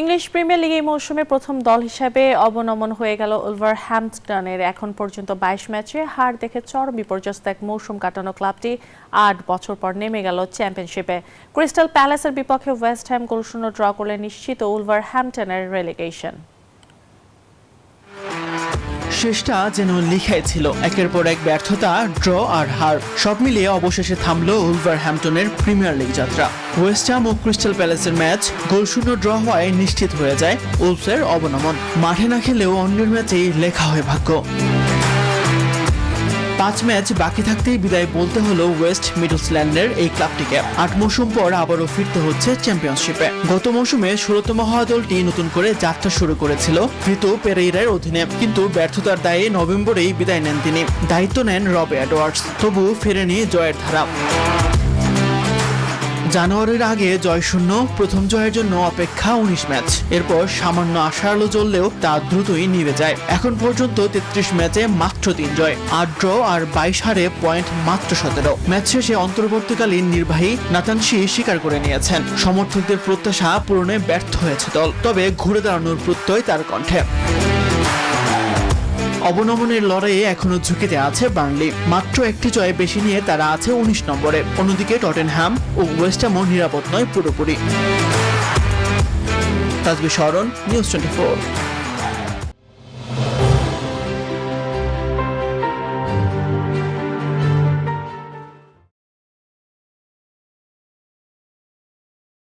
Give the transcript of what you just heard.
English premier লিগে এই মৌসুমে প্রথম দল হিসেবে অবনমন হয়ে গেল উলভারহ্যাম্পটনের। এখন পর্যন্ত ২২ ম্যাচে হার দেখে চরম বিপর্যস্ত এক মৌসুম কাটানো ক্লাবটি ৮ বছর পর নেমে গেল চ্যাম্পিয়নশিপে। ক্রিস্টাল প্যালেসের বিপক্ষে ওয়েস্ট হ্যাম গোলশূন্য ড্র করলে নিশ্চিত উলভারহ্যাম্পটনের রেলিগেশন। শেষটা যেন লিখাই ছিল, একের পর এক ব্যর্থতা, ড্র আর হার সব মিলিয়ে অবশেষে থামলো উলভারহ্যাম্পটনের প্রিমিয়ার লিগ যাত্রা। ওয়েস্ট হ্যাম ও ক্রিস্টাল প্যালেসের ম্যাচ গোলশূন্য ড্র হওয়ায় নিশ্চিত হয়ে যায় উলভসের অবনমন। মাঠে না খেলেও অন্যের ম্যাচেই লেখা হয় ভাগ্য। ৫ ম্যাচ বাকি থাকতেই বিদায় বলতে হলো ওয়েস্ট মিডলসল্যান্ডের এই ক্লাবটিকে। ৮ মৌসুম পর আবারও ফিরতে হচ্ছে চ্যাম্পিয়নশিপে। গত মৌসুমে ১৬তম হওয়া দলটি নতুন করে যাত্রা শুরু করেছিল ভিতো পেরেইরার অধীনে, কিন্তু ব্যর্থতার দায়ে নভেম্বরেই বিদায় নেন তিনি। দায়িত্ব নেন রব এডওয়ার্ডস, তবু ফেরেনি জয়ের ধারা। জানুয়ারির আগে জয়শূন্য, প্রথম জয়ের জন্য অপেক্ষা ১৯ ম্যাচ। এরপর সামান্য আশার আলো জ্বললেও তা দ্রুতই নিভে যায়। এখন পর্যন্ত ৩৩ ম্যাচে মাত্র ৩ জয়, ৮ ড্র আর ২২ হারে পয়েন্ট মাত্র ১৭। ম্যাচ শেষে অন্তর্বর্তীকালীন নির্বাহী নাথান শি স্বীকার করে নিয়েছেন, সমর্থকদের প্রত্যাশা পূরণে ব্যর্থ হয়েছে দল, তবে ঘুরে দাঁড়ানোর প্রত্যয় তার কণ্ঠে। অবনমনের লড়াইয়ে এখনো ঝুঁকিতে আছে বার্নলি। মাত্র একটি জয় বেশি নিয়ে তারা আছে ১৯ নম্বরে। অন্যদিকে টটেনহ্যাম ও ওয়েস্ট হ্যামও নিরাপদ নয় পুরোপুরি। তাজবি শরণ, নিউজ 24।